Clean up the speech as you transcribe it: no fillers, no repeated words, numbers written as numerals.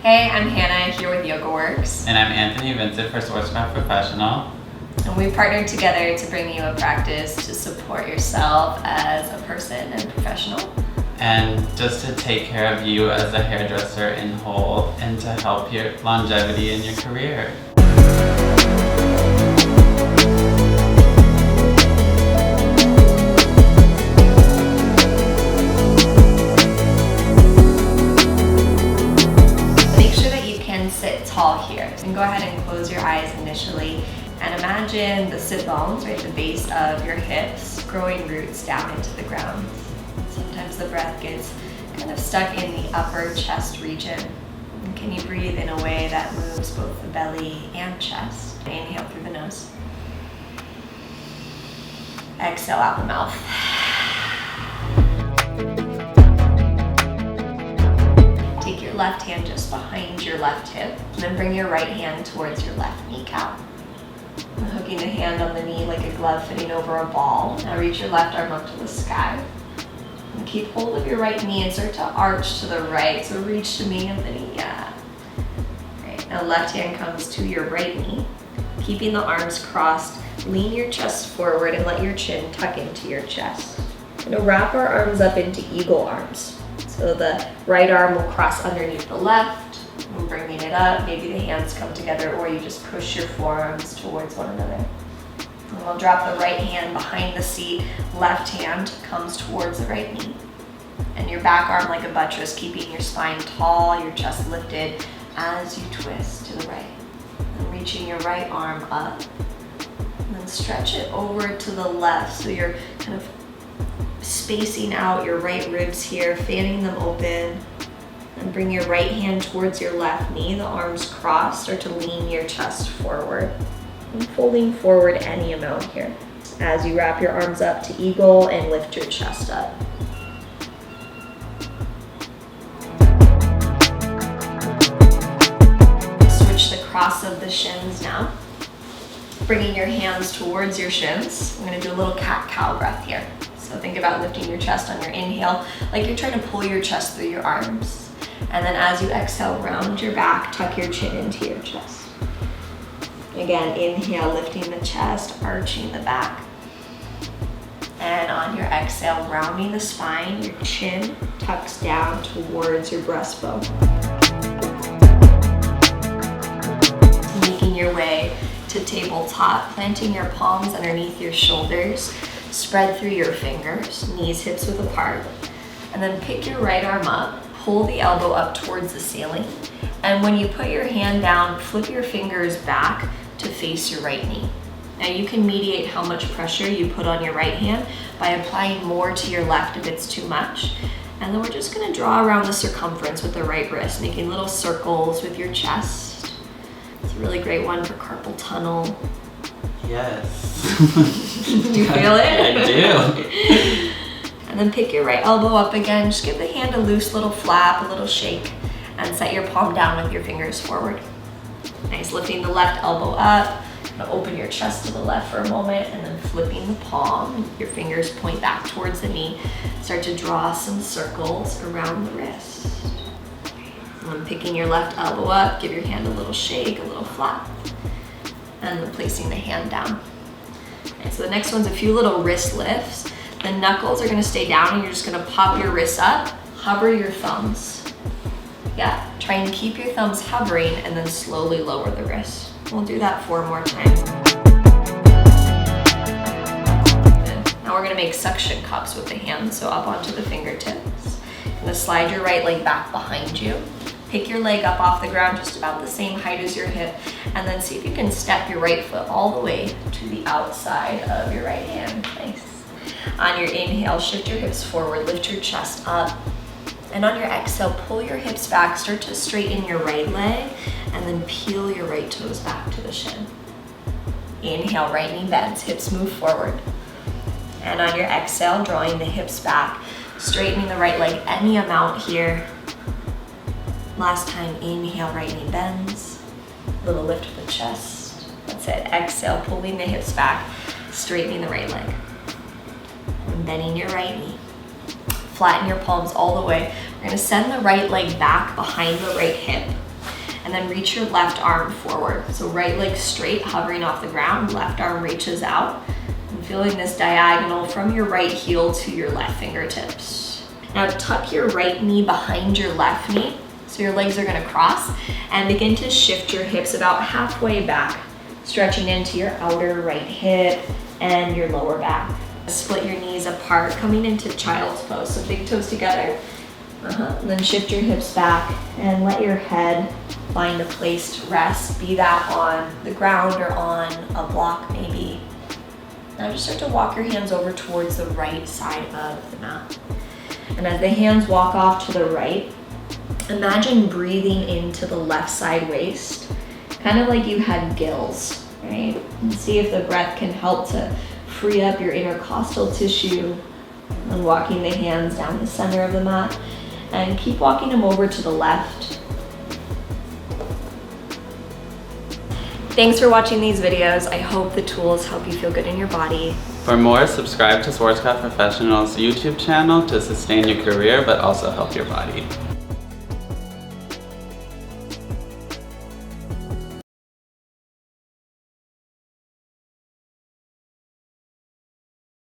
Hey, I'm Hannah here with Yoga Works. And I'm Anthony Vincent for Schwarzkopf Professional. And we partnered together to bring you a practice to support yourself as a person and professional. And just to take care of you as a hairdresser in whole and to help your longevity in your career. Sit tall here. And go ahead and close your eyes initially and imagine the sit bones right at the base of your hips growing roots down into the ground. Sometimes the breath gets kind of stuck in the upper chest region. And can you breathe in a way that moves both the belly and chest? Inhale through the nose. Exhale out the mouth. Left hand just behind your left hip, and then bring your right hand towards your left kneecap. And hooking the hand on the knee like a glove fitting over a ball. Now reach your left arm up to the sky. And keep hold of your right knee and start to arch to the right. So reach to me and the knee, yeah. Right, now left hand comes to your right knee. Keeping the arms crossed, lean your chest forward and let your chin tuck into your chest. And now wrap our arms up into eagle arms. So the right arm will cross underneath the left, and bringing it up. Maybe the hands come together or you just push your forearms towards one another. And we'll drop the right hand behind the seat. Left hand comes towards the right knee. And your back arm like a buttress, keeping your spine tall, your chest lifted as you twist to the right. And reaching your right arm up. And then stretch it over to the left so you're kind of spacing out your right ribs here, fanning them open, and bring your right hand towards your left knee, the arms crossed. Start to lean your chest forward and folding forward any amount here as you wrap your arms up to eagle and lift your chest up. Switch the cross of the shins now, bringing your hands towards your shins. I'm going to do a little cat-cow breath here. So think about lifting your chest on your inhale, like you're trying to pull your chest through your arms. And then as you exhale, round your back, tuck your chin into your chest. Again, inhale, lifting the chest, arching the back. And on your exhale, rounding the spine, your chin tucks down towards your breastbone. Making your way to tabletop, planting your palms underneath your shoulders. Spread through your fingers, knees, hips width apart. And then pick your right arm up, pull the elbow up towards the ceiling. And when you put your hand down, flip your fingers back to face your right knee. Now you can mediate how much pressure you put on your right hand by applying more to your left if it's too much. And then we're just gonna draw around the circumference with the right wrist, making little circles with your chest. It's a really great one for carpal tunnel. Yes. Do you feel it? I do. And then pick your right elbow up again. Just give the hand a loose little flap, a little shake, and set your palm down with your fingers forward. Nice, lifting the left elbow up. Open your chest to the left for a moment, and then flipping the palm. Your fingers point back towards the knee. Start to draw some circles around the wrist. And then picking your left elbow up, give your hand a little shake, a little flap. And then placing the hand down. And so the next one's a few little wrist lifts. The knuckles are gonna stay down and you're just gonna pop your wrists up, hover your thumbs. Yeah, try and keep your thumbs hovering and then slowly lower the wrist. We'll do that 4 more times. Now we're gonna make suction cups with the hands, so up onto the fingertips. You're gonna slide your right leg back behind you. Pick your leg up off the ground, just about the same height as your hip, and then see if you can step your right foot all the way to the outside of your right hand. Nice. On your inhale, shift your hips forward, lift your chest up. And on your exhale, pull your hips back, start to straighten your right leg, and then peel your right toes back to the shin. Inhale, right knee bends, hips move forward. And on your exhale, drawing the hips back, straightening the right leg any amount here. Last time, inhale, right knee bends. Little lift of the chest. That's it. Exhale, pulling the hips back, straightening the right leg. And bending your right knee. Flatten your palms all the way. We're gonna send the right leg back behind the right hip. and then reach your left arm forward. So right leg straight, hovering off the ground, left arm reaches out. And feeling this diagonal from your right heel to your left fingertips. Now tuck your right knee behind your left knee, so your legs are gonna cross, and begin to shift your hips about halfway back, stretching into your outer right hip and your lower back. Split your knees apart, coming into child's pose, so big toes together. And then shift your hips back and let your head find a place to rest, be that on the ground or on a block maybe. Now just start to walk your hands over towards the right side of the mat. And as the hands walk off to the right, imagine breathing into the left side waist, kind of like you had gills, right? And see if the breath can help to free up your intercostal tissue. And walking the hands down the center of the mat, and keep walking them over to the left. Thanks for watching these videos. I hope the tools help you feel good in your body. For more, subscribe to Schwarzkopf Professional's YouTube channel to sustain your career but also help your body.